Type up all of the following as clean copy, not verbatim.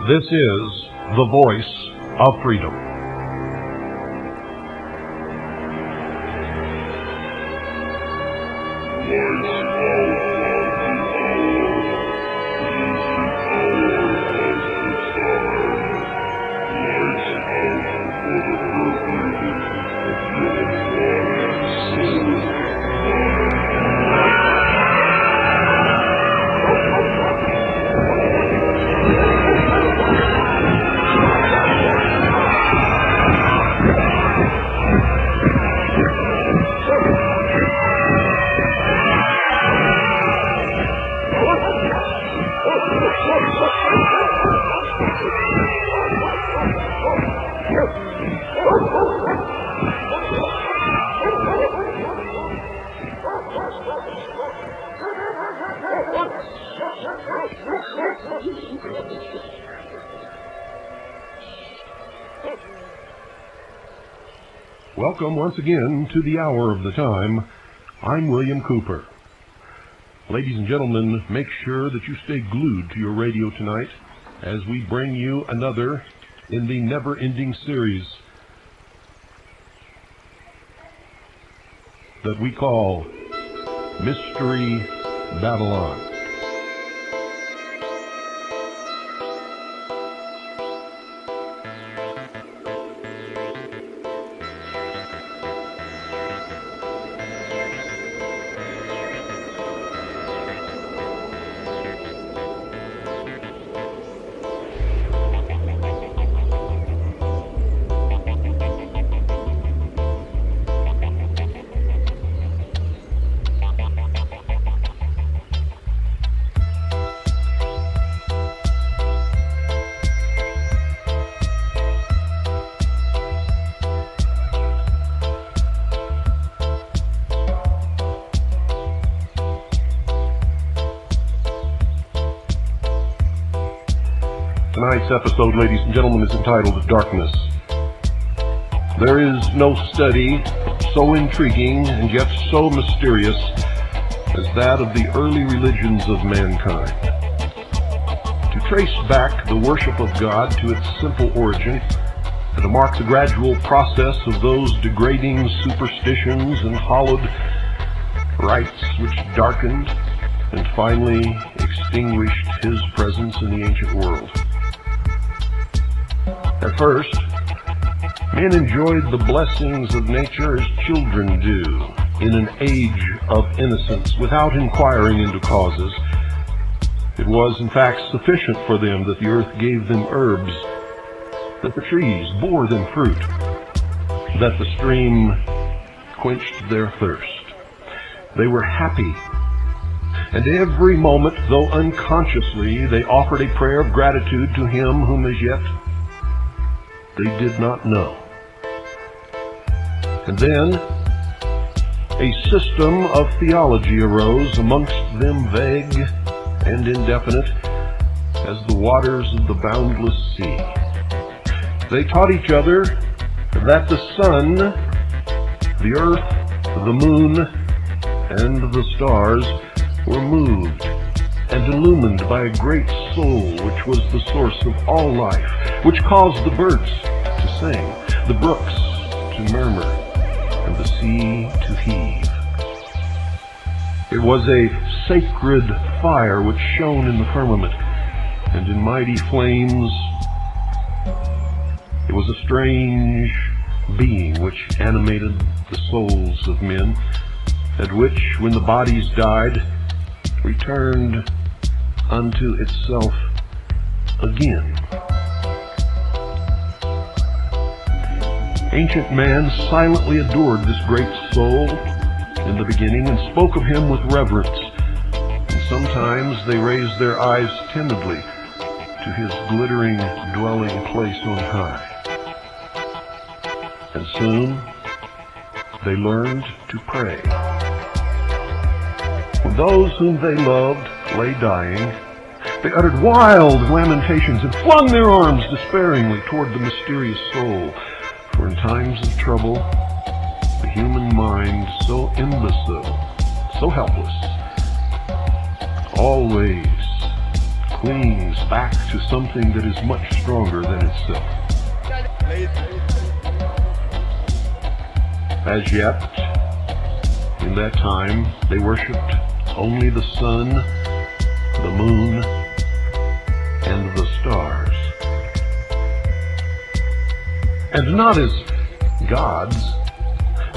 This is the voice of freedom. Welcome once again to the Hour of the Time. I'm William Cooper. Ladies and gentlemen, make sure that you stay glued to your radio tonight as we bring you another in the never-ending series that we call Mystery Babylon. Tonight's episode, ladies and gentlemen, is entitled Darkness. There is no study so intriguing and yet so mysterious as that of the early religions of mankind. To trace back the worship of God to its simple origin, and to mark the gradual process of those degrading superstitions and unhallowed rites which darkened and finally extinguished His presence in the ancient world. At first, men enjoyed the blessings of nature as children do, in an age of innocence, without inquiring into causes. It was, in fact, sufficient for them that the earth gave them herbs, that the trees bore them fruit, that the stream quenched their thirst. They were happy, and every moment, though unconsciously, they offered a prayer of gratitude to Him whom as yet they did not know. And then a system of theology arose, amongst them vague and indefinite as the waters of the boundless sea. They taught each other that the sun, the earth, the moon, and the stars were moved and illumined by a great soul which was the source of all life, which caused the birds to sing, the brooks to murmur, and the sea to heave. It was a sacred fire which shone in the firmament, and in mighty flames it was a strange being which animated the souls of men, and which, when the bodies died, returned unto itself again. Ancient man silently adored this great soul in the beginning and spoke of him with reverence, and sometimes they raised their eyes timidly to his glittering dwelling place on high. And soon they learned to pray. When those whom they loved lay dying, they uttered wild lamentations and flung their arms despairingly toward the mysterious soul. For in times of trouble, the human mind, so imbecile, so helpless, always clings back to something that is much stronger than itself. As yet, in that time, they worshipped only the sun, the moon, and the stars. And not as gods,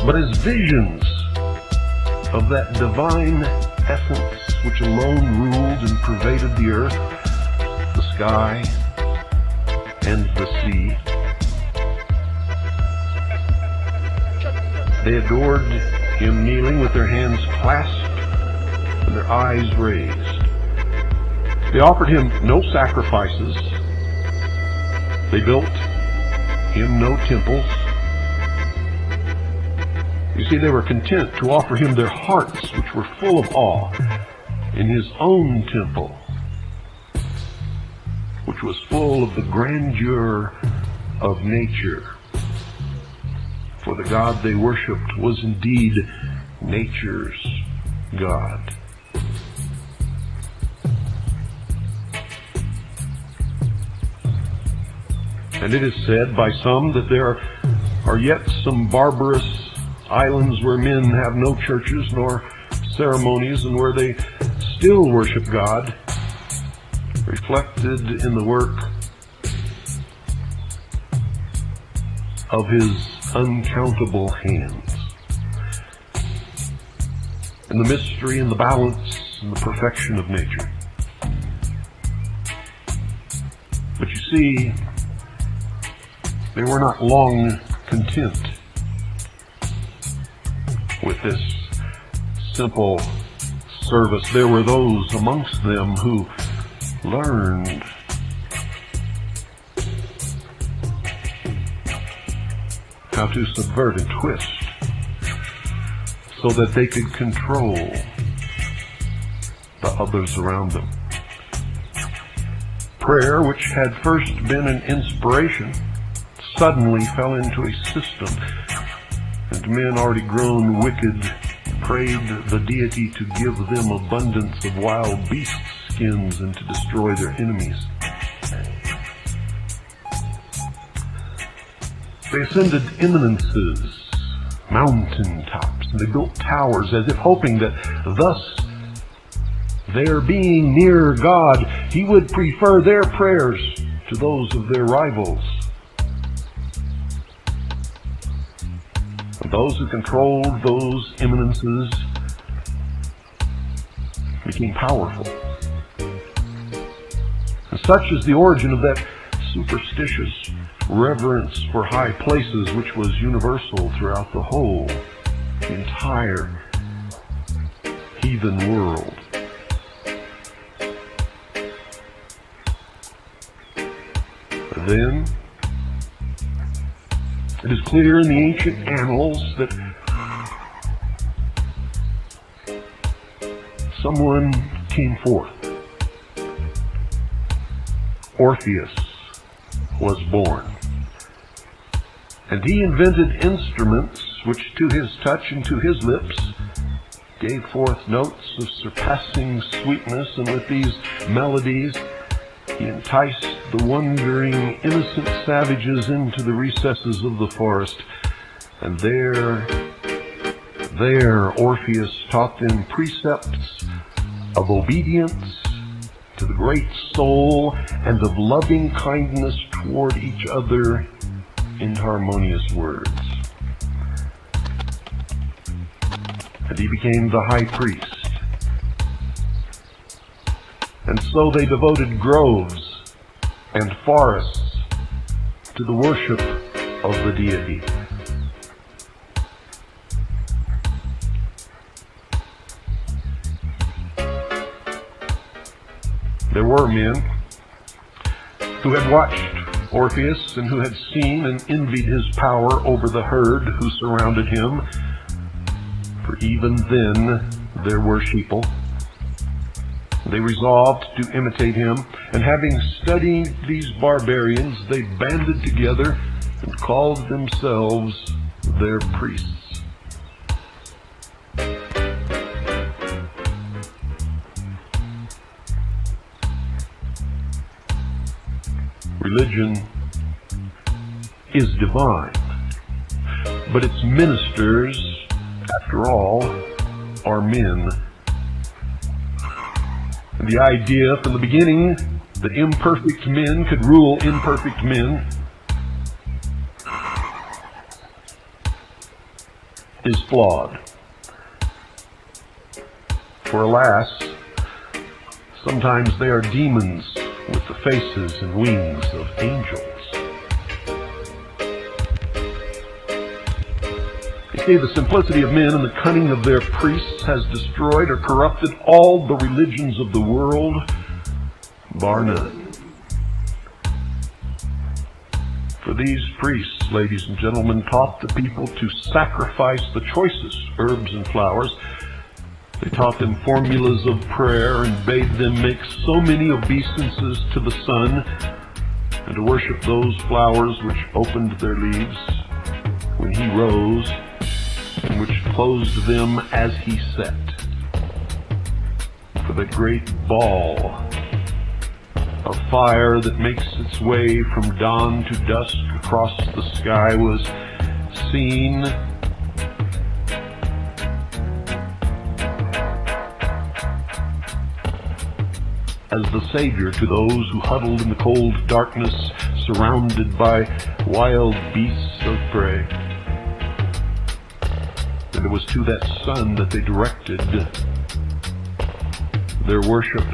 but as visions of that divine essence which alone ruled and pervaded the earth, the sky, and the sea. They adored him kneeling with their hands clasped and their eyes raised. They offered him no sacrifices. They built him no temples. You see, they were content to offer him their hearts, which were full of awe, in his own temple, which was full of the grandeur of nature. For the God they worshipped was indeed nature's God. And it is said by some that there are yet some barbarous islands where men have no churches nor ceremonies, and where they still worship God, reflected in the work of his uncountable hands, and the mystery and the balance and the perfection of nature. But you see, they were not long content with this simple service. There were those amongst them who learned how to subvert and twist so that they could control the others around them. Prayer, which had first been an inspiration, suddenly fell into a system, and men already grown wicked prayed the deity to give them abundance of wild beast skins and to destroy their enemies. They ascended eminences, mountain tops, and they built towers as if hoping that thus, their being near God, he would prefer their prayers to those of their rivals. And those who controlled those eminences became powerful. And such is the origin of that superstitious reverence for high places which was universal throughout the whole, the entire heathen world. Then, it is clear in the ancient annals that someone came forth. Orpheus was born. And he invented instruments which to his touch and to his lips gave forth notes of surpassing sweetness, and with these melodies he enticed the wondering, innocent savages into the recesses of the forest, and there Orpheus taught them precepts of obedience to the great soul and of loving kindness toward each other in harmonious words. And he became the high priest. And so they devoted groves and forests to the worship of the deity. There were men who had watched Orpheus and who had seen and envied his power over the herd who surrounded him. For even then there were sheeple. They resolved to imitate him, and having studied these barbarians, they banded together and called themselves their priests. Religion is divine, but its ministers, after all, are men. And the idea from the beginning that imperfect men could rule imperfect men is flawed. For alas, sometimes they are demons with the faces and wings of angels. You see, the simplicity of men and the cunning of their priests has destroyed or corrupted all the religions of the world, bar none. For these priests, ladies and gentlemen, taught the people to sacrifice the choicest herbs and flowers. They taught them formulas of prayer and bade them make so many obeisances to the sun and to worship those flowers which opened their leaves when he rose and which closed them as he set. For the great ball of fire that makes its way from dawn to dusk across the sky was seen as the savior to those who huddled in the cold darkness, surrounded by wild beasts of prey. And it was to that sun that they directed their worship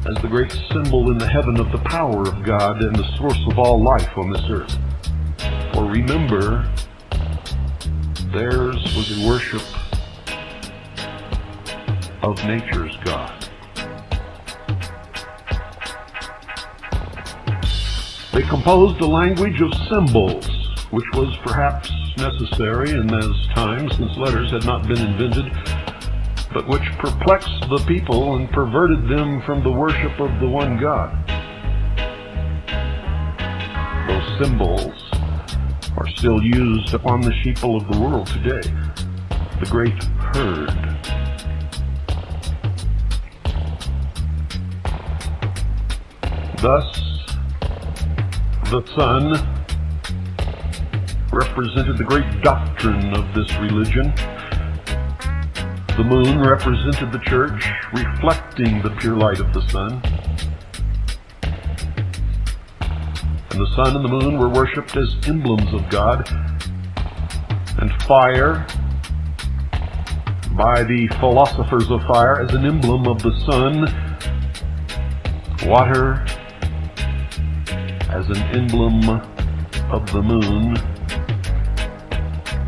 as the great symbol in the heaven of the power of God and the source of all life on this earth. For remember, theirs was a worship of nature's God. They composed a language of symbols, which was perhaps necessary in those times, since letters had not been invented, but which perplexed the people and perverted them from the worship of the one God. Those symbols are still used upon the sheeple of the world today, the great herd. Thus, the sun represented the great doctrine of this religion. The moon represented the church, reflecting the pure light of the sun. And the sun and the moon were worshipped as emblems of God. And fire, by the philosophers of fire, as an emblem of the sun. Water, as an emblem of the moon,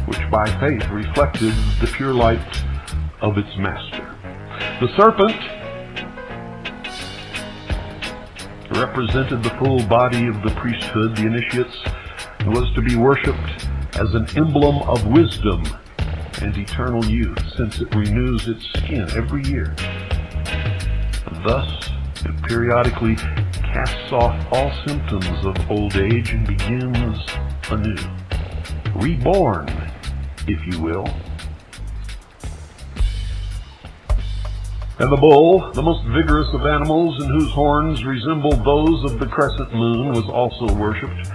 which by faith reflected the pure light of its master. The serpent represented the full body of the priesthood, the initiates, and was to be worshipped as an emblem of wisdom and eternal youth, since it renews its skin every year. And thus, it periodically casts off all symptoms of old age and begins anew. Reborn, if you will. And the bull, the most vigorous of animals and whose horns resembled those of the crescent moon, was also worshipped.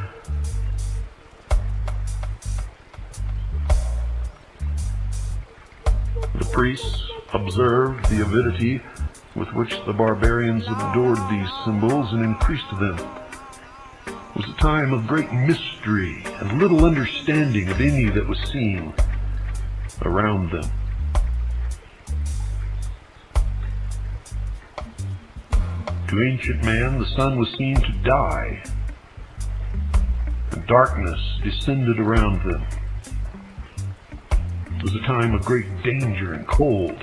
The priests observed the avidity with which the barbarians adored these symbols and increased them. It was a time of great mystery and little understanding of any that was seen around them. To ancient man, the sun was seen to die, and darkness descended around them. It was a time of great danger and cold.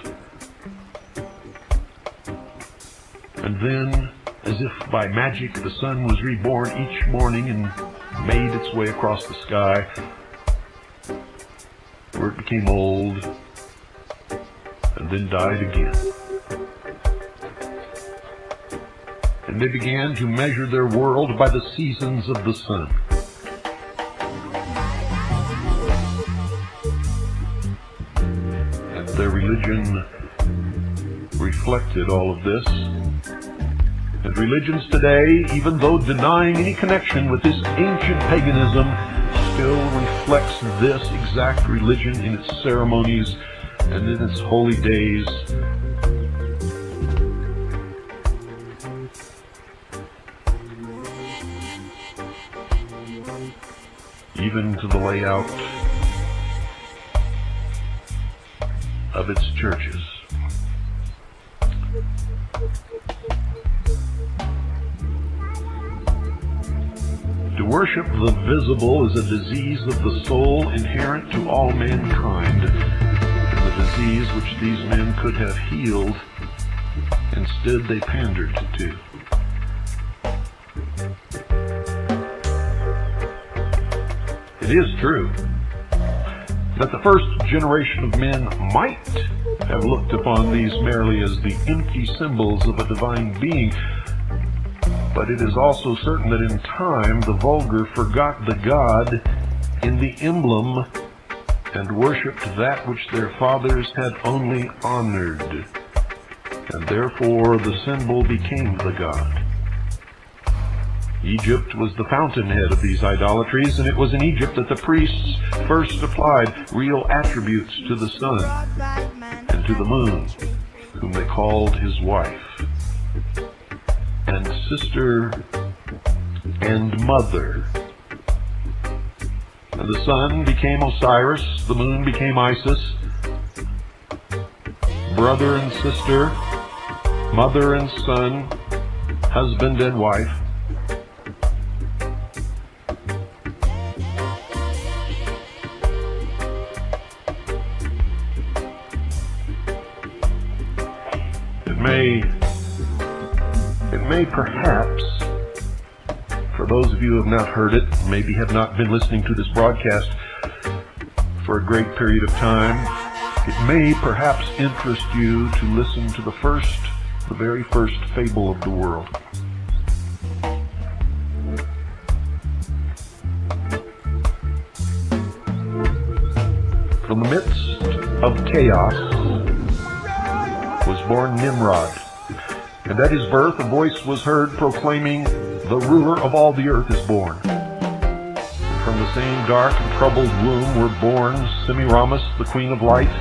And then, as if by magic, the sun was reborn each morning and made its way across the sky, where it became old and then died again. And they began to measure their world by the seasons of the sun. And their religion reflected all of this. And religions today, even though denying any connection with this ancient paganism, still reflects this exact religion in its ceremonies and in its holy days. Even to the layout of its churches. To worship the visible is a disease of the soul inherent to all mankind, and the disease which these men could have healed. Instead, they pandered to. It is true that the first generation of men might have looked upon these merely as the empty symbols of a divine being, but it is also certain that in time the vulgar forgot the God in the emblem and worshipped that which their fathers had only honored, and therefore the symbol became the God. Egypt was the fountainhead of these idolatries, and it was in Egypt that the priests first applied real attributes to the sun and to the moon, whom they called his wife, and sister, and mother. And the sun became Osiris, the moon became Isis, brother and sister, mother and son, husband and wife. It may perhaps, for those of you who have not heard it, maybe have not been listening to this broadcast for a great period of time, it may perhaps interest you to listen to the very first fable of the world. From the midst of chaos was born Nimrod, and at his birth a voice was heard proclaiming, "The ruler of all the earth is born." And from the same dark and troubled womb were born Semiramis, the queen of light,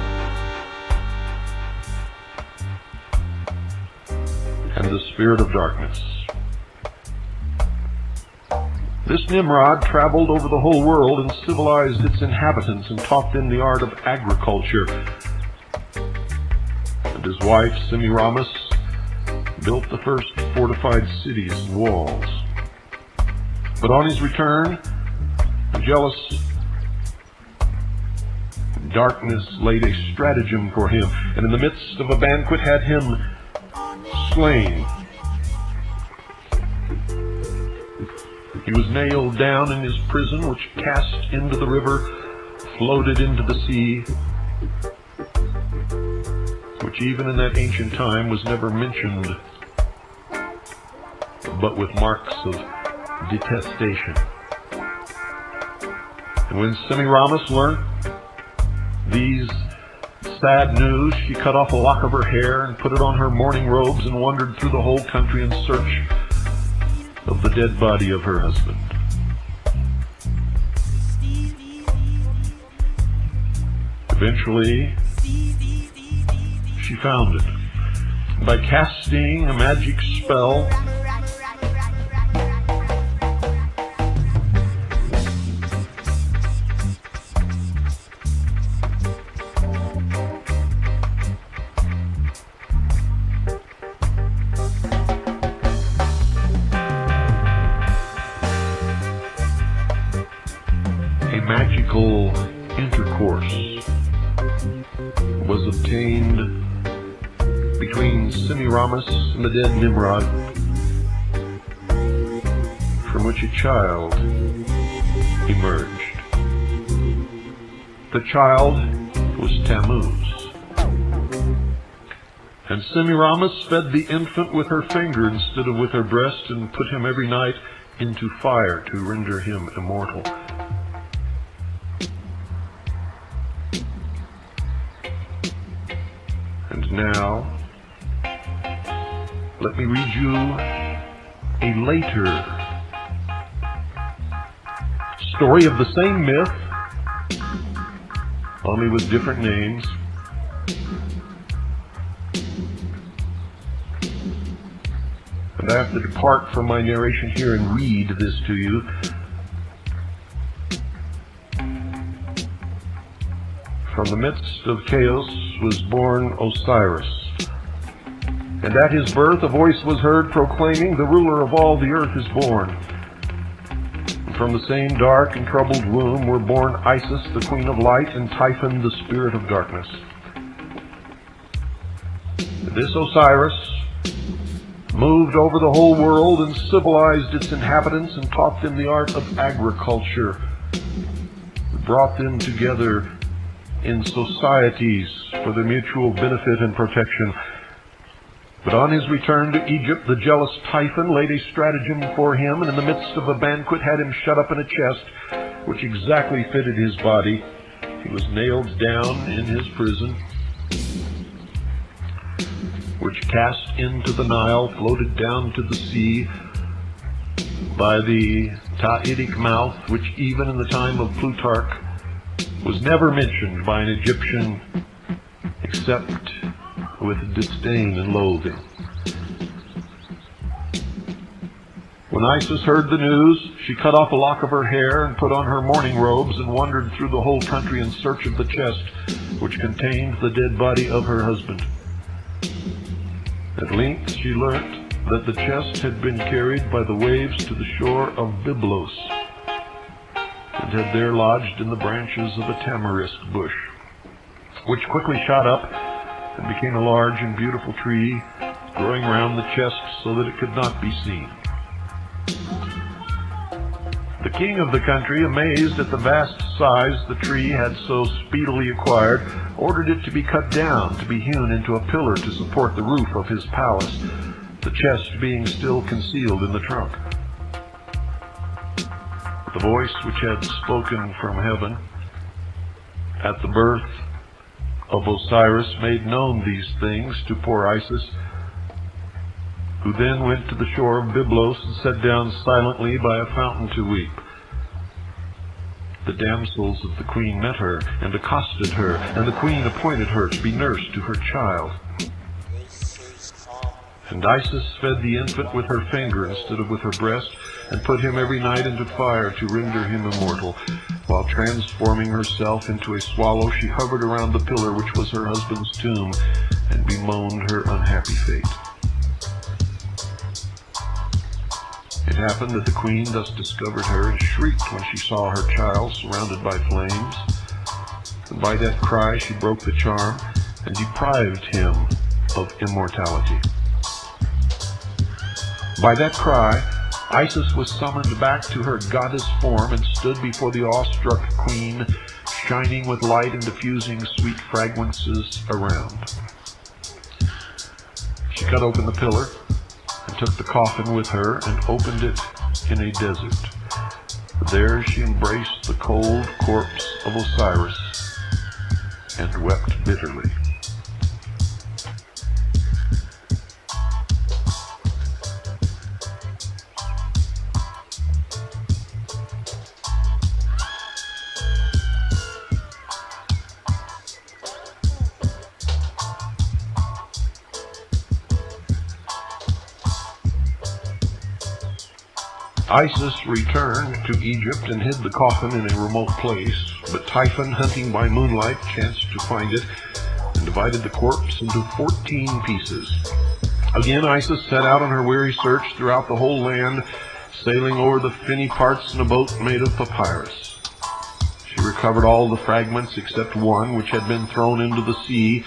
and the spirit of darkness. This Nimrod traveled over the whole world and civilized its inhabitants and taught them the art of agriculture. And his wife, Semiramis, built the first fortified cities and walls. But on his return, the jealous darkness laid a stratagem for him, and in the midst of a banquet had him slain. He was nailed down in his prison, which cast into the river, floated into the sea, which even in that ancient time was never mentioned, but with marks of detestation. And when Semiramis learnt these sad news, she cut off a lock of her hair and put it on her mourning robes and wandered through the whole country in search of the dead body of her husband. Eventually, she found it. By casting a magic spell, a magical intercourse was obtained between Semiramis and the dead Nimrod, from which a child emerged. The child was Tammuz, and Semiramis fed the infant with her finger instead of with her breast, and put him every night into fire to render him immortal. And now, let me read you a later story of the same myth, only with different names. And I have to depart from my narration here and read this to you. From the midst of chaos was born Osiris. And at his birth a voice was heard proclaiming, "The ruler of all the earth is born." And from the same dark and troubled womb were born Isis, the queen of light, and Typhon, the spirit of darkness. And this Osiris moved over the whole world and civilized its inhabitants and taught them the art of agriculture, brought them together in societies for their mutual benefit and protection. But on his return to Egypt, the jealous Typhon laid a stratagem for him, and in the midst of a banquet had him shut up in a chest which exactly fitted his body. He was nailed down in his prison, which cast into the Nile, floated down to the sea by the Ta'itic mouth, which even in the time of Plutarch was never mentioned by an Egyptian except with disdain and loathing. When Isis heard the news, she cut off a lock of her hair and put on her mourning robes and wandered through the whole country in search of the chest which contained the dead body of her husband. At length she learnt that the chest had been carried by the waves to the shore of Byblos, and had there lodged in the branches of a tamarisk bush, which quickly shot up and became a large and beautiful tree, growing round the chest so that it could not be seen. The king of the country, amazed at the vast size the tree had so speedily acquired, ordered it to be cut down, to be hewn into a pillar to support the roof of his palace, the chest being still concealed in the trunk. The voice which had spoken from heaven at the birth of Osiris made known these things to poor Isis, who then went to the shore of Byblos and sat down silently by a fountain to weep. The damsels of the queen met her and accosted her, and the queen appointed her to be nurse to her child. And Isis fed the infant with her finger instead of with her breast, and put him every night into fire to render him immortal. While transforming herself into a swallow, she hovered around the pillar which was her husband's tomb, and bemoaned her unhappy fate. It happened that the queen thus discovered her, and shrieked when she saw her child surrounded by flames. And by that cry she broke the charm, and deprived him of immortality. By that cry, Isis was summoned back to her goddess form and stood before the awestruck queen, shining with light and diffusing sweet fragrances around. She cut open the pillar and took the coffin with her and opened it in a desert. There she embraced the cold corpse of Osiris and wept bitterly. Isis returned to Egypt and hid the coffin in a remote place, but Typhon, hunting by moonlight, chanced to find it and divided the corpse into 14 pieces. Again Isis set out on her weary search throughout the whole land, sailing over the finny parts in a boat made of papyrus. She recovered all the fragments except one, which had been thrown into the sea.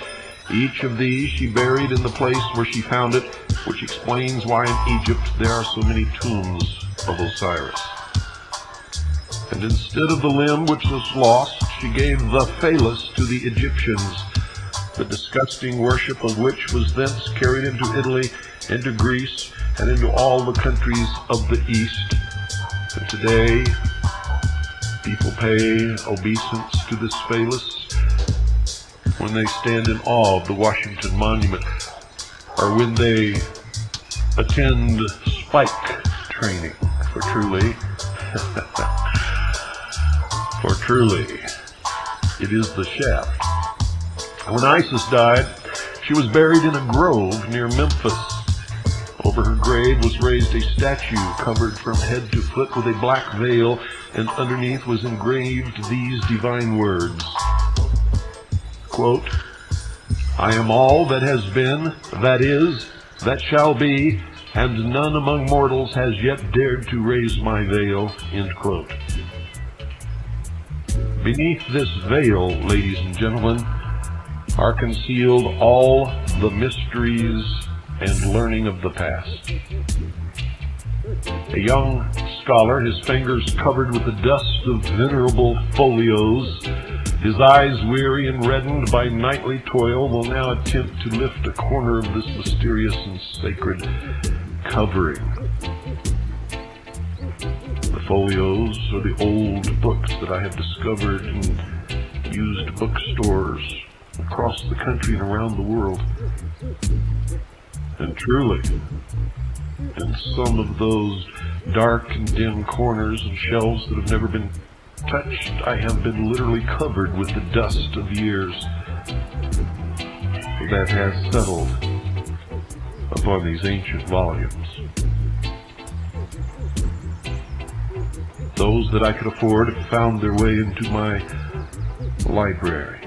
Each of these she buried in the place where she found it, which explains why in Egypt there are so many tombs of Osiris. And instead of the limb which was lost, she gave the phallus to the Egyptians, the disgusting worship of which was thence carried into Italy, into Greece, and into all the countries of the East. And today, people pay obeisance to this phallus when they stand in awe of the Washington Monument, or when they attend Spike training, for truly, it is the shaft. When Isis died, she was buried in a grove near Memphis. Over her grave was raised a statue covered from head to foot with a black veil, and underneath was engraved these divine words, quote, "I am all that has been, that is, that shall be, and none among mortals has yet dared to raise my veil," end quote. Beneath this veil, ladies and gentlemen, are concealed all the mysteries and learning of the past. A young scholar, his fingers covered with the dust of venerable folios, his eyes weary and reddened by nightly toil, will now attempt to lift a corner of this mysterious and sacred covering. The folios are the old books that I have discovered in used bookstores across the country and around the world. And truly, in some of those dark and dim corners and shelves that have never been touched, I have been literally covered with the dust of years that has settled upon these ancient volumes. Those that I could afford have found their way into my library,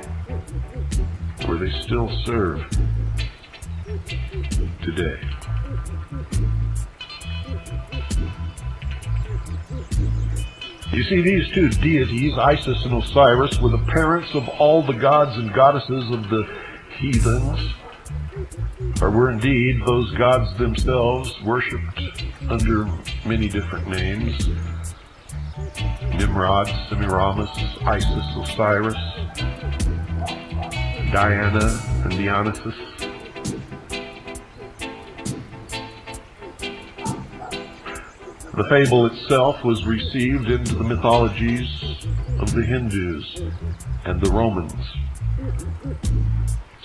where they still serve today. You see, these two deities, Isis and Osiris, were the parents of all the gods and goddesses of the heathens, or were indeed those gods themselves, worshipped under many different names: Nimrod, Semiramis, Isis, Osiris, Diana, and Dionysus. The fable itself was received into the mythologies of the Hindus and the Romans.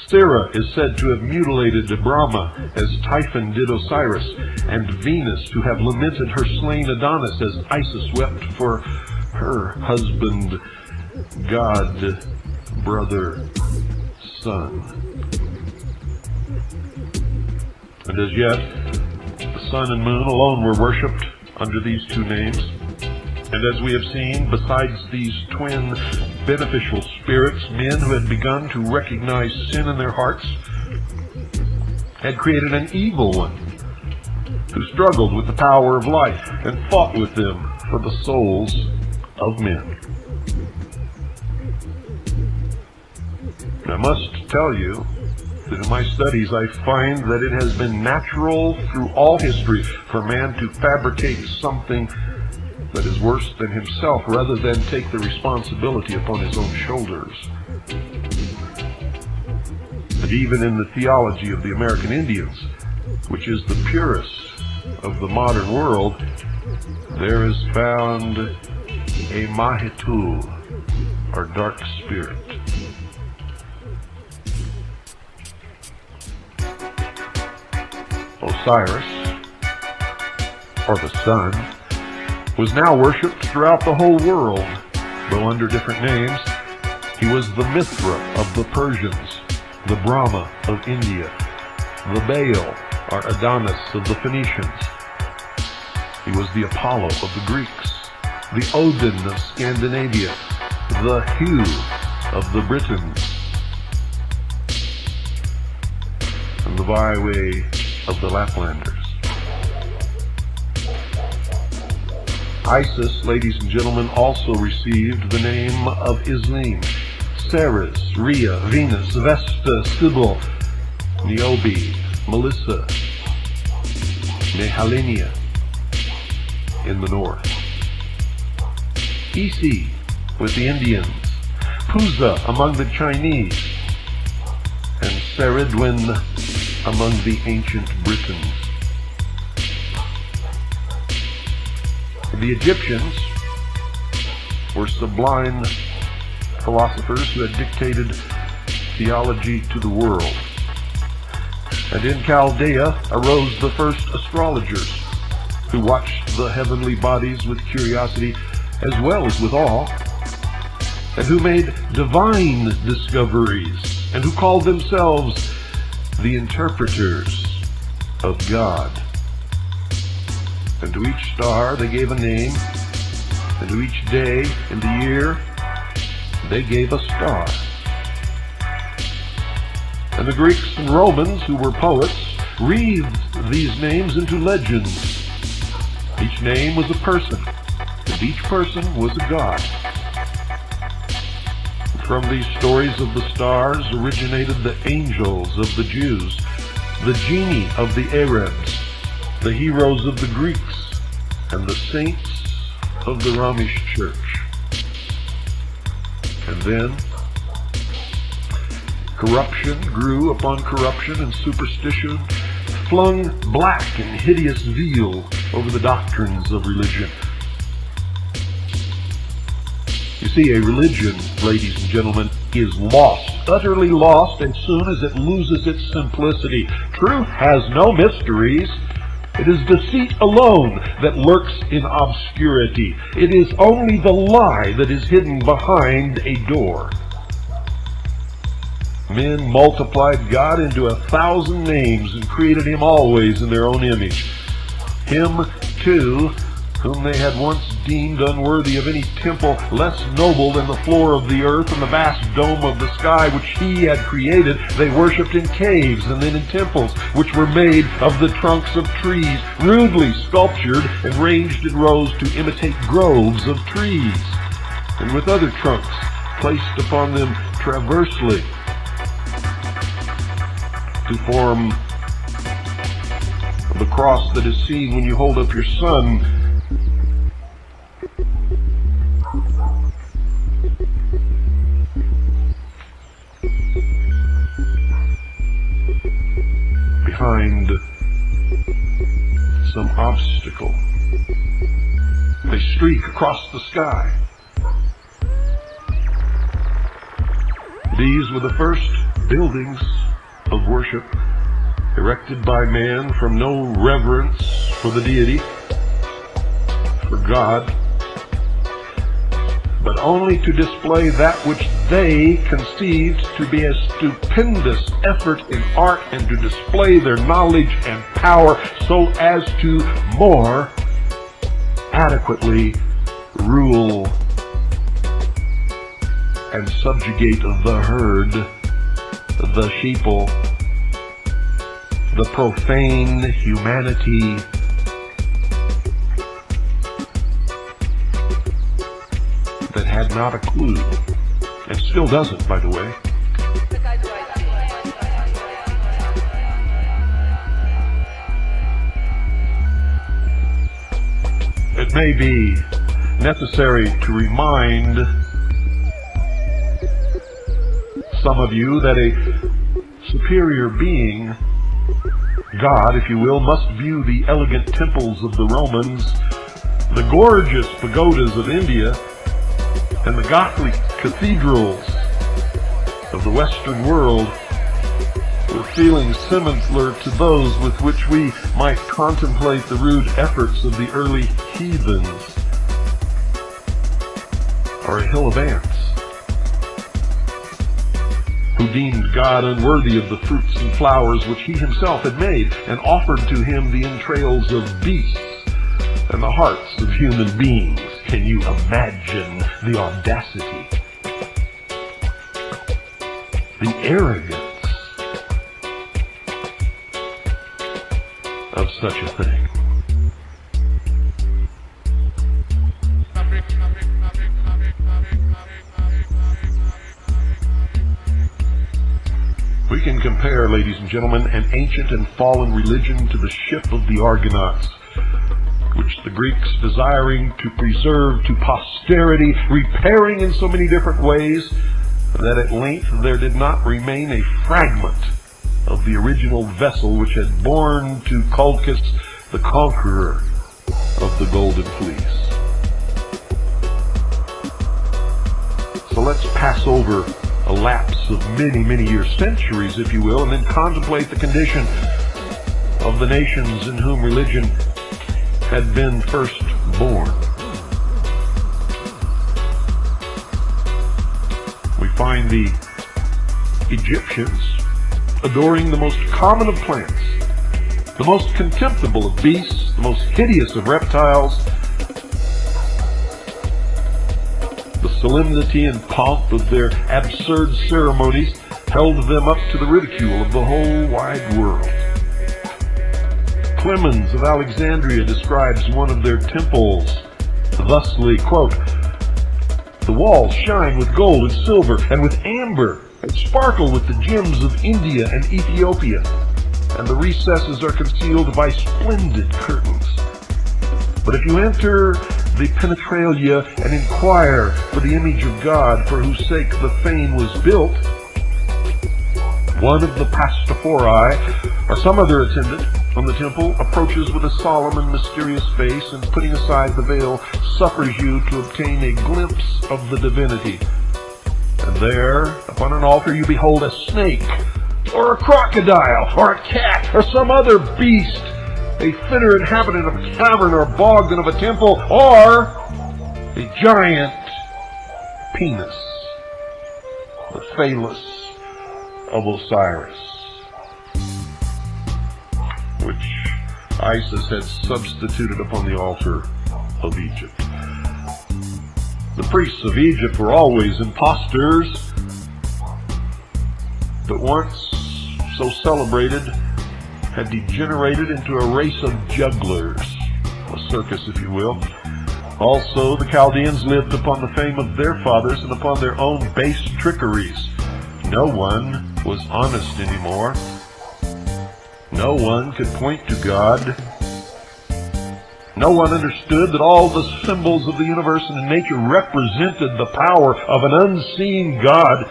Sera is said to have mutilated Brahma as Typhon did Osiris, and Venus to have lamented her slain Adonis as Isis wept for her husband, god, brother, son. And as yet, the sun and moon alone were worshipped under these two names. And as we have seen, besides these twin beneficial spirits, men who had begun to recognize sin in their hearts had created an evil one who struggled with the power of life and fought with them for the souls of men. I must tell you that in my studies I find that it has been natural through all history for man to fabricate something that is worse than himself rather than take the responsibility upon his own shoulders. And even in the theology of the American Indians, which is the purest of the modern world, there is found a Mahitu, or dark spirit. Osiris, or the sun, was now worshipped throughout the whole world, though under different names. He was the Mithra of the Persians, the Brahma of India, the Baal, or Adonis of the Phoenicians. He was the Apollo of the Greeks, the Odin of Scandinavia, the Hu of the Britons, and the Vaiwe of the Laplanders. Isis, ladies and gentlemen, also received the name of Isline, Ceres, Rhea, Venus, Vesta, Sybil, Niobe, Melissa, Nehalenia in the north, Isi with the Indians, Puza among the Chinese, and Ceridwen among the ancient Britons. The Egyptians were sublime philosophers who had dictated theology to the world. And in Chaldea arose the first astrologers, who watched the heavenly bodies with curiosity as well as with awe, and who made divine discoveries, and who called themselves the interpreters of God. And to each star they gave a name, and to each day in the year they gave a star. And the Greeks and Romans, who were poets, wreathed these names into legends. Each name was a person, and each person was a god. From these stories of the stars originated the angels of the Jews, the genii of the Arabs, the heroes of the Greeks, and the saints of the Romish Church. And then corruption grew upon corruption, and superstition flung black and hideous veil over the doctrines of religion. You see, a religion, ladies and gentlemen, is lost, utterly lost, as soon as it loses its simplicity. Truth has no mysteries. It is deceit alone that lurks in obscurity. It is only the lie that is hidden behind a door. Men multiplied God into 1,000 names and created him always in their own image. Him, too, whom they had once deemed unworthy of any temple less noble than the floor of the earth and the vast dome of the sky which he had created, they worshipped in caves and then in temples which were made of the trunks of trees, rudely sculptured and ranged in rows to imitate groves of trees, and with other trunks placed upon them traversely to form the cross that is seen when you hold up your son. Behind some obstacle, they streak across the sky. These were the first buildings of worship erected by man from no reverence for the deity, for God, but only to display that which they conceived to be a stupendous effort in art, and to display their knowledge and power so as to more adequately rule and subjugate the herd, the sheeple, the profane humanity that had not a clue, and still doesn't, by the way. It may be necessary to remind some of you that a superior being, God, if you will, must view the elegant temples of the Romans, the gorgeous pagodas of India, and the Gothic cathedrals of the Western world with feelings similar to those with which we might contemplate the rude efforts of the early heathens, or a hill of ants, who deemed God unworthy of the fruits and flowers which he himself had made, and offered to him the entrails of beasts and the hearts of human beings. Can you imagine the audacity, the arrogance of such a thing? We can compare, ladies and gentlemen, an ancient and fallen religion to the ship of the Argonauts, which the Greeks, desiring to preserve to posterity, repairing in so many different ways, that at length there did not remain a fragment of the original vessel which had borne to Colchis, the conqueror of the Golden Fleece. So let's pass over a lapse of many, many years, centuries, if you will, and then contemplate the condition of the nations in whom religion had been first born. We find the Egyptians adoring the most common of plants, the most contemptible of beasts, the most hideous of reptiles. The solemnity and pomp of their absurd ceremonies held them up to the ridicule of the whole wide world. Clemens of Alexandria describes one of their temples thusly, quote, "The walls shine with gold and silver and with amber and sparkle with the gems of India and Ethiopia, and the recesses are concealed by splendid curtains. But if you enter the penetralia and inquire for the image of God for whose sake the fane was built, one of the pastophori or some other attendant from the temple approaches with a solemn and mysterious face, and putting aside the veil suffers you to obtain a glimpse of the divinity. And there, upon an altar, you behold a snake, or a crocodile, or a cat, or some other beast, a fitter inhabitant of a cavern or bog than of a temple, or a giant penis, the phallus of Osiris, which Isis had substituted upon the altar of Egypt. The priests of Egypt were always impostors, but once so celebrated, had degenerated into a race of jugglers, a circus, if you will. Also, the Chaldeans lived upon the fame of their fathers and upon their own base trickeries. No one was honest anymore. No one could point to God. No one understood that all the symbols of the universe and nature represented the power of an unseen God.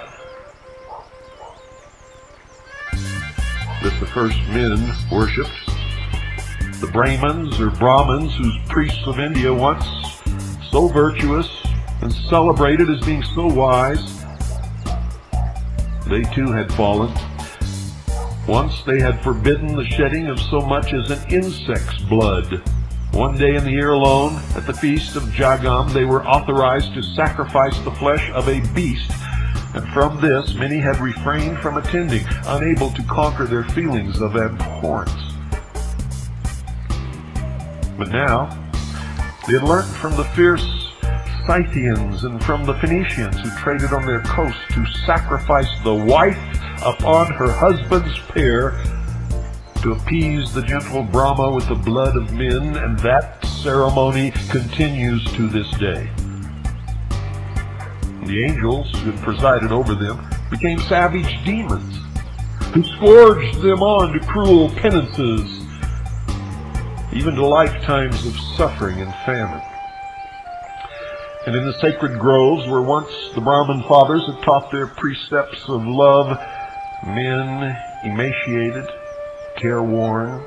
That the first men worshipped, the Brahmins or Brahmins, whose priests of India once so virtuous and celebrated as being so wise, they too had fallen. Once they had forbidden the shedding of so much as an insect's blood. One day in the year alone, at the feast of Jagam, they were authorized to sacrifice the flesh of a beast, and from this many had refrained from attending, unable to conquer their feelings of abhorrence. But now, they had learnt from the fierce Scythians and from the Phoenicians who traded on their coast to sacrifice the wife upon her husband's pair to appease the gentle Brahma with the blood of men, and that ceremony continues to this day. The angels who had presided over them became savage demons who scourged them on to cruel penances, even to lifetimes of suffering and famine. And in the sacred groves where once the Brahmin fathers had taught their precepts of love, men emaciated, careworn,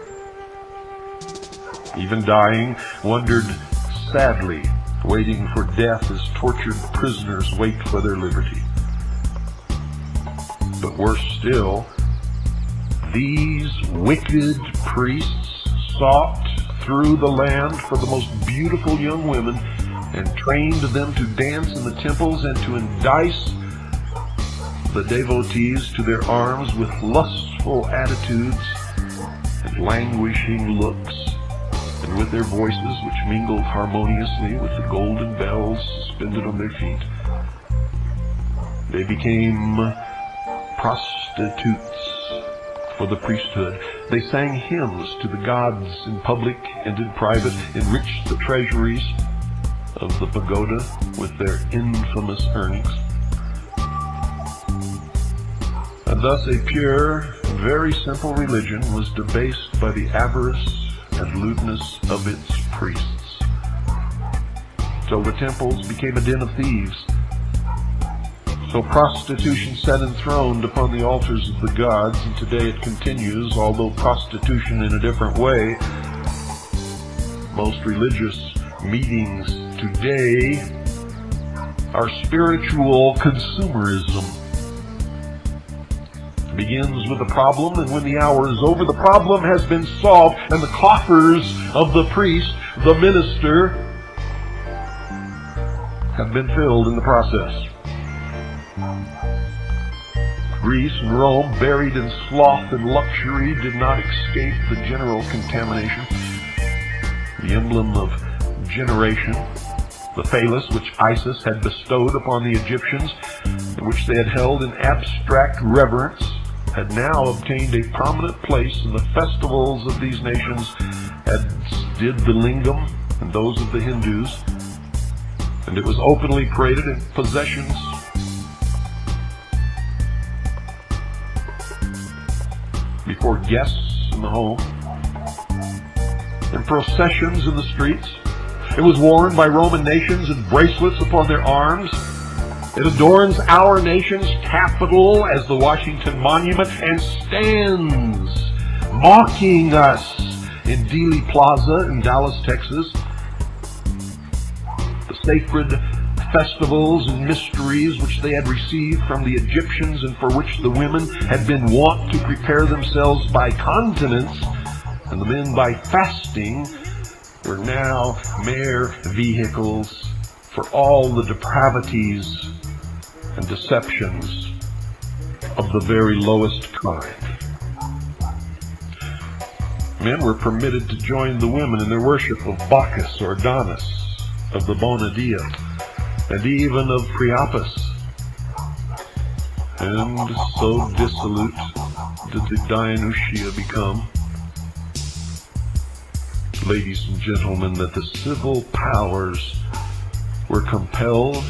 even dying, wandered sadly, waiting for death as tortured prisoners wait for their liberty. But worse still, these wicked priests sought through the land for the most beautiful young women and trained them to dance in the temples and to entice the devotees to their arms with lustful attitudes and languishing looks, and with their voices which mingled harmoniously with the golden bells suspended on their feet. They became prostitutes for the priesthood. They sang hymns to the gods in public and in private, enriched the treasuries of the pagoda with their infamous earnings. And thus a pure, very simple religion was debased by the avarice and lewdness of its priests. So the temples became a den of thieves. So prostitution sat enthroned upon the altars of the gods, and today it continues, although prostitution in a different way. Most religious meetings today are spiritual consumerism. It begins with the problem, and when the hour is over, the problem has been solved, and the coffers of the priest, the minister, have been filled in the process. Greece and Rome, buried in sloth and luxury, did not escape the general contamination. The emblem of generation, the phallus which Isis had bestowed upon the Egyptians, and which they had held in abstract reverence, had now obtained a prominent place in the festivals of these nations, as did the lingam and those of the Hindus, and it was openly paraded in possessions before guests in the home, in processions in the streets. It was worn by Roman nations in bracelets upon their arms. It adorns our nation's capital as the Washington Monument and stands mocking us in Dealey Plaza in Dallas, Texas. The sacred festivals and mysteries which they had received from the Egyptians and for which the women had been wont to prepare themselves by continence and the men by fasting, were now mere vehicles for all the depravities and deceptions of the very lowest kind. Men were permitted to join the women in their worship of Bacchus or Adonis, of the Bona Dea, and even of Priapus. And so dissolute did the Dionysia become, ladies and gentlemen, that the civil powers were compelled,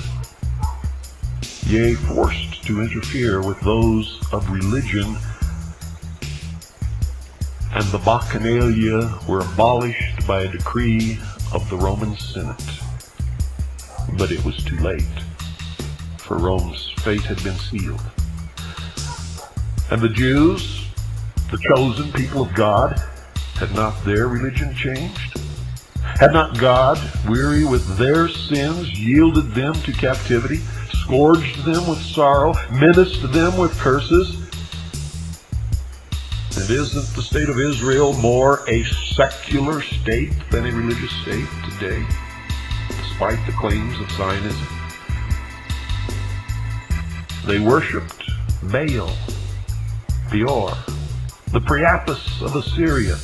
yea, forced to interfere with those of religion, and the Bacchanalia were abolished by a decree of the Roman Senate. But it was too late, for Rome's fate had been sealed. And the Jews, the chosen people of God, had not their religion changed? Had not God, weary with their sins, yielded them to captivity, scourged them with sorrow, menaced them with curses? And isn't the state of Israel more a secular state than a religious state today, despite the claims of Zionism? They worshipped Baal, Peor, the Priapus of Assyria.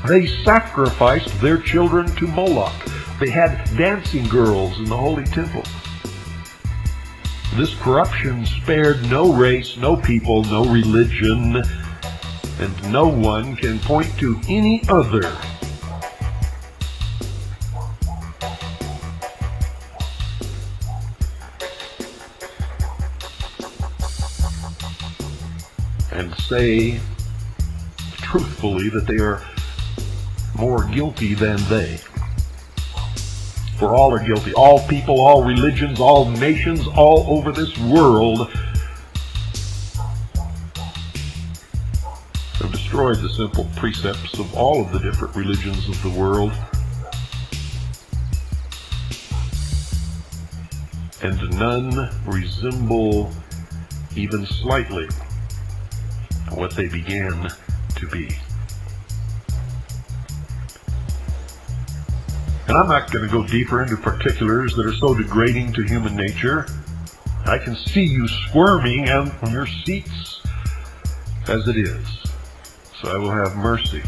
They sacrificed their children to Moloch. They had dancing girls in the holy temple. This corruption spared no race, no people, no religion, and no one can point to any other and say truthfully that they are more guilty than they. For all are guilty. All people, all religions, all nations, all over this world have destroyed the simple precepts of all of the different religions of the world. And none resemble even slightly what they began to be. And I'm not going to go deeper into particulars that are so degrading to human nature. I can see you squirming on your seats as it is. So I will have mercy.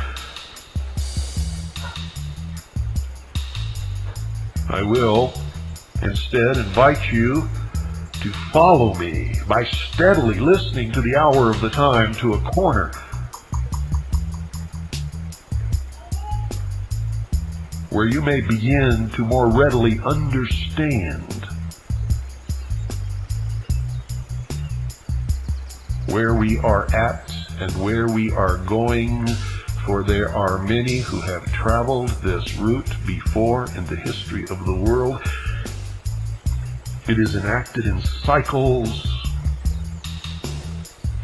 I will instead invite you to follow me by steadily listening to the hour of the time to a corner where you may begin to more readily understand where we are at and where we are going, for there are many who have traveled this route before in the history of the world. It is enacted in cycles,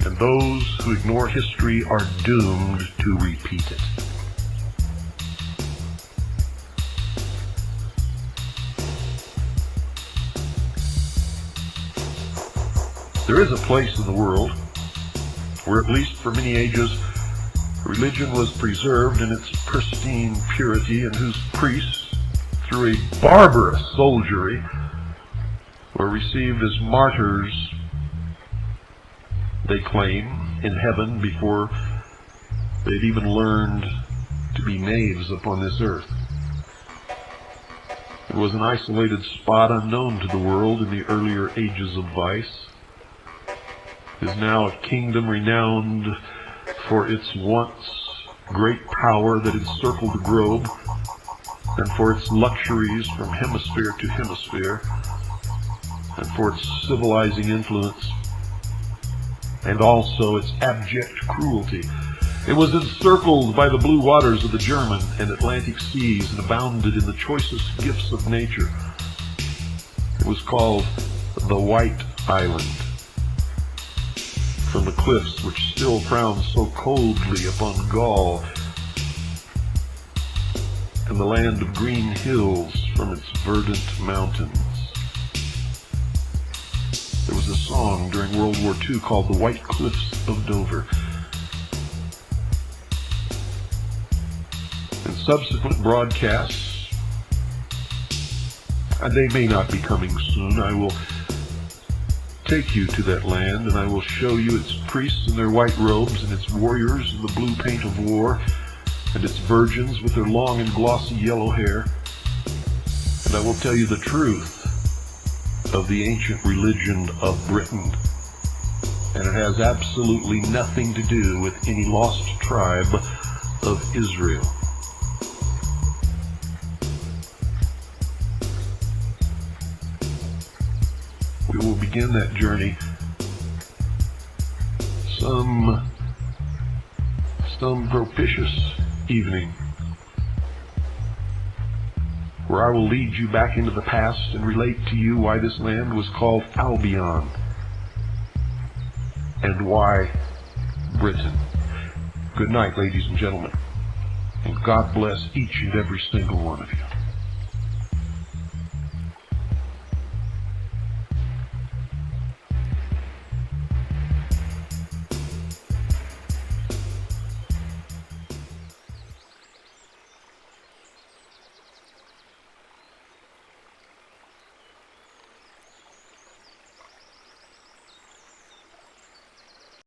and those who ignore history are doomed to repeat it. There is a place in the world where at least for many ages religion was preserved in its pristine purity, and whose priests, through a barbarous soldiery, were received as martyrs, they claim, in heaven before they'd even learned to be knaves upon this earth. It was an isolated spot unknown to the world in the earlier ages of vice. It is now a kingdom renowned for its once great power that encircled the globe, and for its luxuries from hemisphere to hemisphere, and for its civilizing influence, and also its abject cruelty. It was encircled by the blue waters of the German and Atlantic seas and abounded in the choicest gifts of nature. It was called the White Island, from the cliffs which still frown so coldly upon Gaul, and the land of green hills from its verdant mountains. There was a song during World War II called The White Cliffs of Dover. In subsequent broadcasts, and they may not be coming soon, I will take you to that land, and I will show you its priests in their white robes, and its warriors in the blue paint of war, and its virgins with their long and glossy yellow hair. And I will tell you the truth of the ancient religion of Britain, and it has absolutely nothing to do with any lost tribe of Israel. We will begin that journey some propitious evening, where I will lead you back into the past and relate to you why this land was called Albion and why Britain. Good night, ladies and gentlemen, and God bless each and every single one of you.